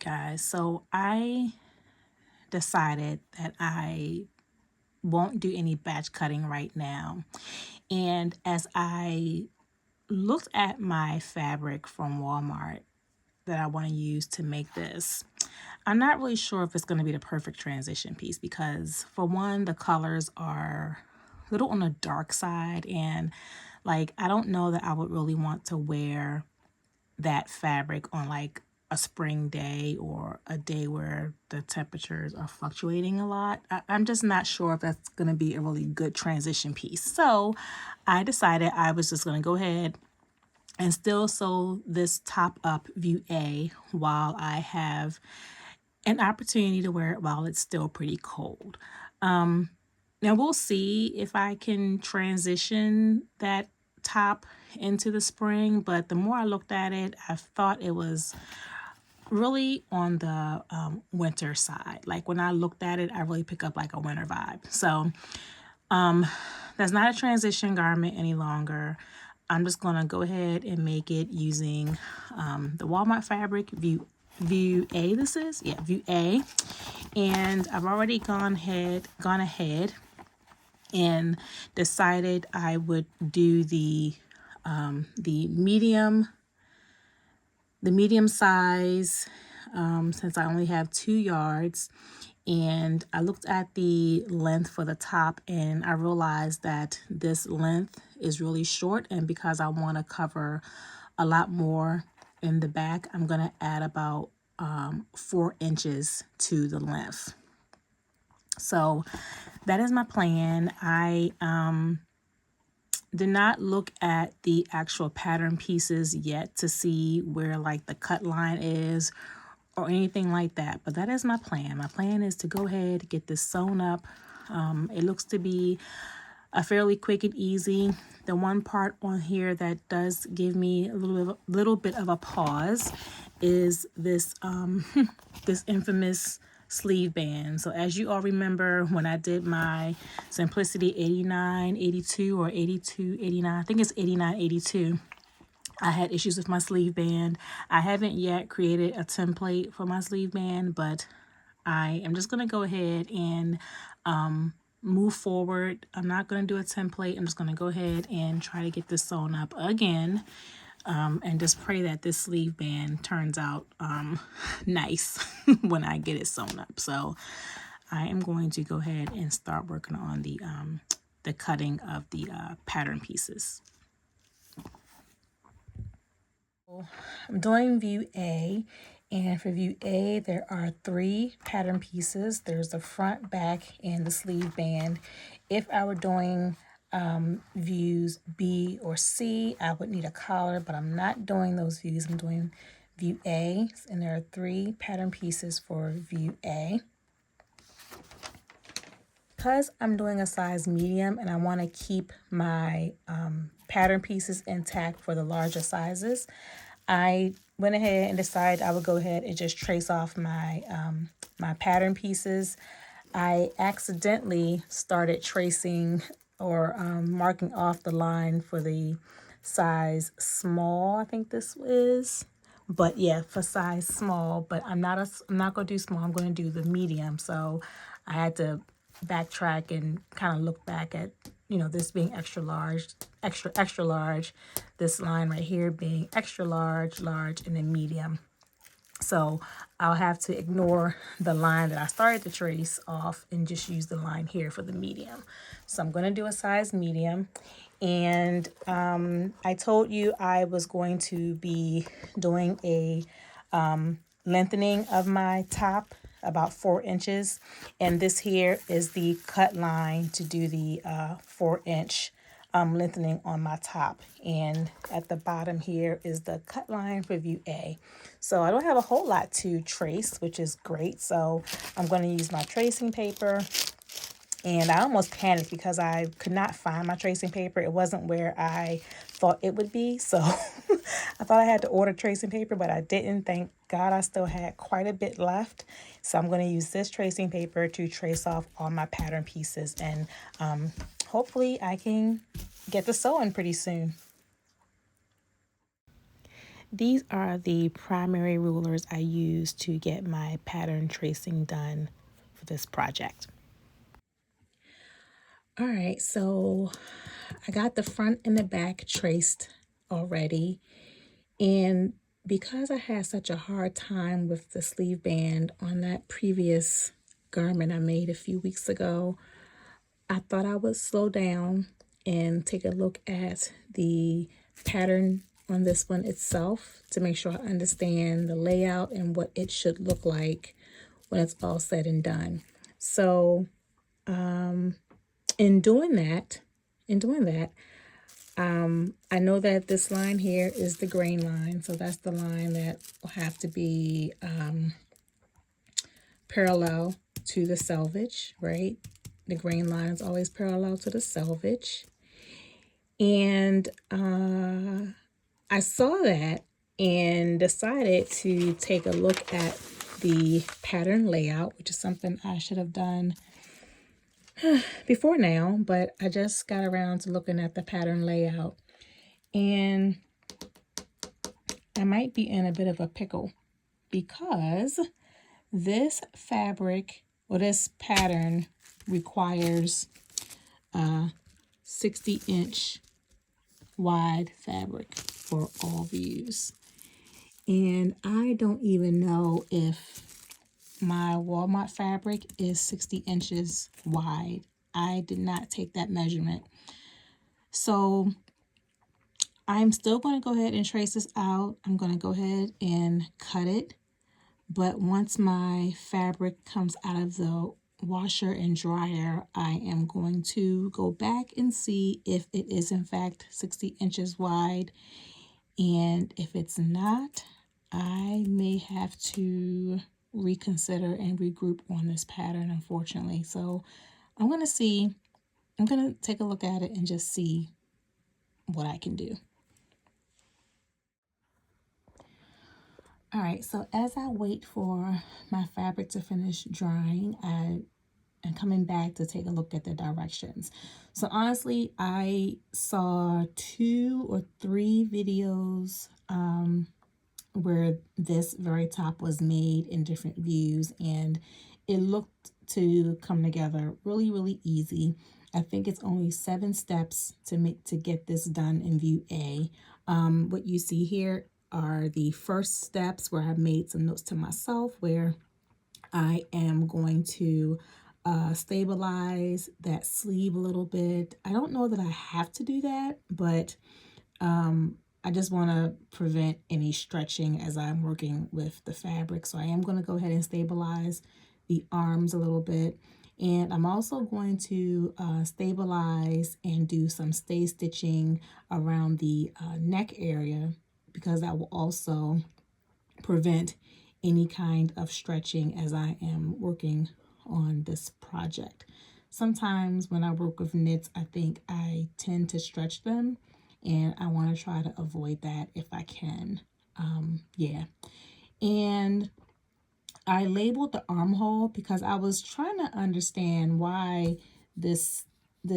guys. So I decided that I won't do any batch cutting right now. And as I looked at my fabric from Walmart that I want to use to make this, I'm not really sure if it's going to be the perfect transition piece because, for one, the colors are a little on the dark side, and like I don't know that I would really want to wear that fabric on like a spring day or a day where the temperatures are fluctuating a lot. I'm just not sure if that's going to be a really good transition piece. So I decided I was just going to go ahead and still sew this top up view A while I have an opportunity to wear it while it's still pretty cold. Now we'll see if I can transition that top into the spring, but the more I looked at it, I thought it was really on the winter side. Like when I looked at it, I really pick up like a winter vibe. So that's not a transition garment any longer. I'm just gonna go ahead and make it using the Walmart fabric view A. This is view A, and I've already gone ahead and decided I would do the medium size, since I only have 2 yards. And I looked at the length for the top and I realized that this length is really short, and because I want to cover a lot more in the back, I'm going to add about 4 inches to the length. So that is my plan. I did not look at the actual pattern pieces yet to see where like the cut line is or anything like that, but that is my plan. My plan is to go ahead, get this sewn up. It looks to be a fairly quick and easy. The one part on here that does give me a little bit of a pause is this this infamous sleeve band. So as you all remember, when I did my Simplicity 8982 or 8289, I think it's 8982, I had issues with my sleeve band. I haven't yet created a template for my sleeve band, but I am just going to go ahead and move forward. I'm not going to do a template. I'm just going to go ahead and try to get this sewn up again, and just pray that this sleeve band turns out nice when I get it sewn up. So I am going to go ahead and start working on the cutting of the pattern pieces. I'm doing view A, and for view A there are 3 pattern pieces. There's the front, back, and the sleeve band. If I were doing views B or C, I would need a collar, but I'm not doing those views. I'm doing view A, and there are 3 pattern pieces for view A. Because I'm doing a size medium and I want to keep my pattern pieces intact for the larger sizes, I went ahead and decided I would go ahead and just trace off my my pattern pieces. I accidentally started tracing or marking off the line for the size small, I think this is. But yeah, for size small, but I'm not going to do small. I'm going to do the medium. So I had to backtrack and kind of look back at, this being extra large, extra large, this line right here being extra large, and then medium. So I'll have to ignore the line that I started to trace off and just use the line here for the medium. So I'm going to do a size medium. And I told you I was going to be doing a lengthening of my top about 4 inches. And this here is the cut line to do the 4-inch lengthening on my top, and at the bottom here is the cut line for view A. So I don't have a whole lot to trace, which is great. So I'm going to use my tracing paper, and I almost panicked because I could not find my tracing paper. It wasn't where I thought it would be. So I thought I had to order tracing paper, but I didn't. Thank God I still had quite a bit left. So I'm going to use this tracing paper to trace off all my pattern pieces, and hopefully I can get the sewing pretty soon. these are the primary rulers I use to get my pattern tracing done for this project. All right, so I got the front and the back traced already. And because I had such a hard time with the sleeve band on that previous garment I made a few weeks ago, I thought I would slow down and take a look at the pattern on this one itself to make sure I understand the layout and what it should look like when it's all said and done. So in doing that, I know that this line here is the grain line, so that's the line that will have to be parallel to the selvage, right? The grain line is always parallel to the selvage. And I saw that and decided to take a look at the pattern layout, which is something I should have done before now, but I just got around to looking at the pattern layout. And I might be in a bit of a pickle because this fabric or this pattern requires 60-inch wide fabric for all views. And I don't even know if my Walmart fabric is 60 inches wide. I did not take that measurement. So I'm still going to go ahead and trace this out. I'm going to go ahead and cut it. But once my fabric comes out of the washer and dryer, I am going to go back and see if it is in fact 60 inches wide. And if it's not, I may have to reconsider and regroup on this pattern, unfortunately. So I'm going to take a look at it and just see what I can do. All right, so as I wait for my fabric to finish drying, I am coming back to take a look at the directions. So honestly, I saw 2 or 3 videos where this very top was made in different views, and it looked to come together really, really easy. I think it's only 7 steps to get this done in view A. What you see here are the first steps where I made some notes to myself where I am going to stabilize that sleeve a little bit. I don't know that I have to do that, but I just want to prevent any stretching as I'm working with the fabric. So I am going to go ahead and stabilize the arms a little bit. And I'm also going to stabilize and do some stay stitching around the neck area, because that will also prevent any kind of stretching as I am working on this project. Sometimes when I work with knits, I think I tend to stretch them, and I want to try to avoid that if I can. Yeah. And I labeled the armhole because I was trying to understand why this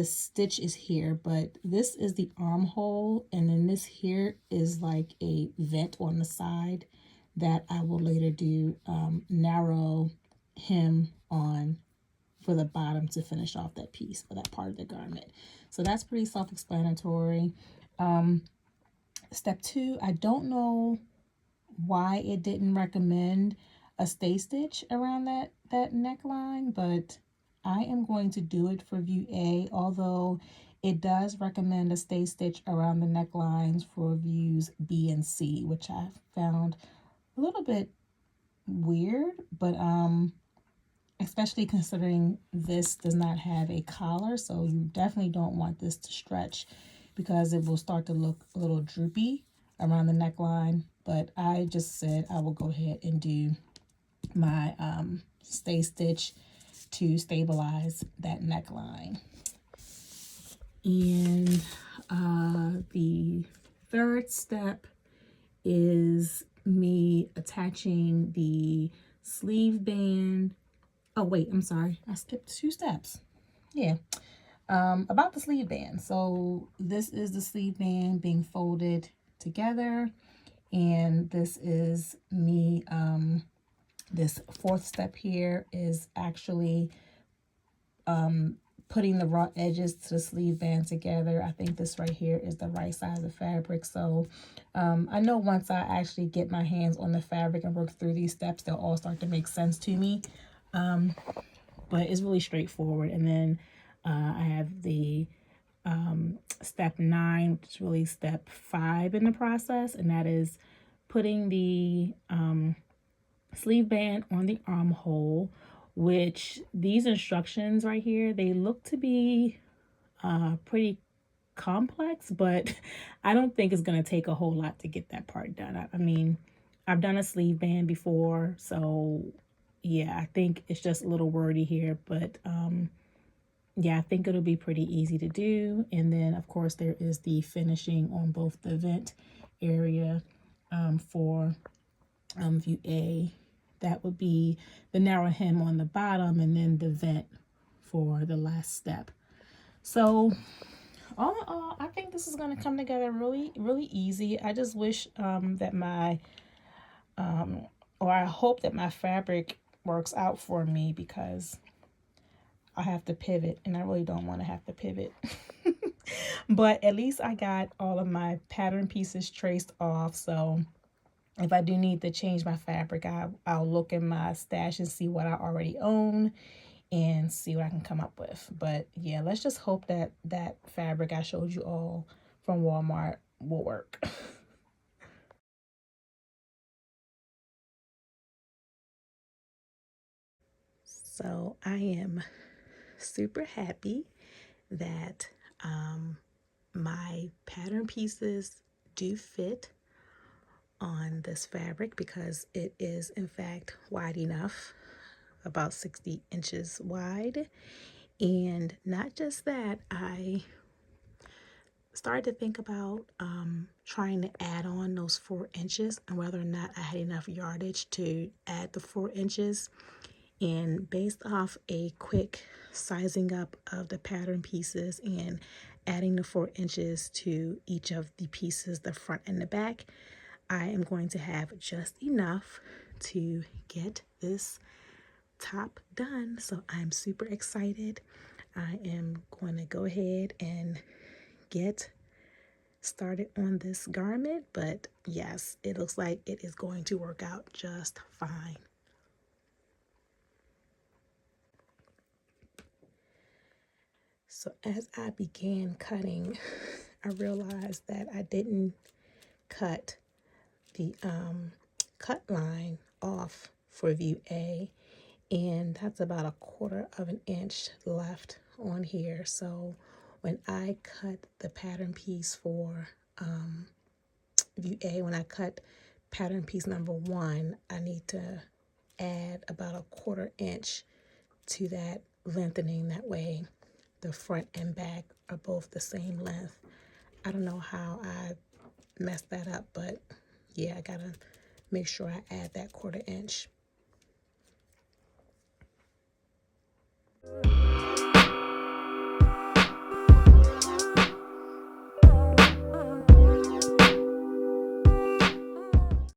stitch is here, but this is the armhole, and then this here is like a vent on the side that I will later do narrow hem on for the bottom to finish off that piece or that part of the garment. So that's pretty self-explanatory. Step 2, I don't know why it didn't recommend a stay stitch around that neckline, but I am going to do it for view A, although it does recommend a stay stitch around the necklines for views B and C, which I found a little bit weird, but especially considering this does not have a collar, so you definitely don't want this to stretch because it will start to look a little droopy around the neckline. But I just said I will go ahead and do my stay stitch to stabilize that neckline. And the third step is me attaching the sleeve band. Oh wait, I'm sorry, I skipped 2 steps. Yeah, about the sleeve band. So this is the sleeve band being folded together, And this is me, this fourth step here is actually putting the raw edges to the sleeve band together. I think this right here is the right size of fabric. So I know once I actually get my hands on the fabric and work through these steps, they'll all start to make sense to me. But it's really straightforward. And then I have the step 9, which is really step 5 in the process, and that is putting the sleeve band on the armhole, which these instructions right here, they look to be pretty complex, but I don't think it's going to take a whole lot to get that part done. I mean, I've done a sleeve band before, so yeah, I think it's just a little wordy here, but yeah, I think it'll be pretty easy to do. And then, of course, there is the finishing on both the vent area for view A. That would be the narrow hem on the bottom, and then the vent for the last step. So all in all, I think this is going to come together really, really easy. I just wish that my, or I hope that my fabric works out for me, because I have to pivot, and I really don't want to have to pivot. But at least I got all of my pattern pieces traced off. So if I do need to change my fabric, I'll look in my stash and see what I already own and see what I can come up with. But yeah, let's just hope that that fabric I showed you all from Walmart will work. So I am super happy that my pattern pieces do fit on this fabric, because it is in fact wide enough, about 60 inches wide. And not just that, I started to think about trying to add on those 4 inches and whether or not I had enough yardage to add the 4 inches. And based off a quick sizing up of the pattern pieces and adding the 4 inches to each of the pieces, the front and the back, I am going to have just enough to get this top done. So I'm super excited. I am going to go ahead and get started on this garment, but yes, it looks like it is going to work out just fine. So as I began cutting, I realized that I didn't cut the cut line off for view A, and that's about 1/4 of an inch left on here. So when I cut the pattern piece for view A, when I cut pattern piece number 1, I need to add about 1/4 inch to that lengthening. That way the front and back are both the same length. I don't know how I messed that up, but yeah, I gotta make sure I add that 1/4 inch.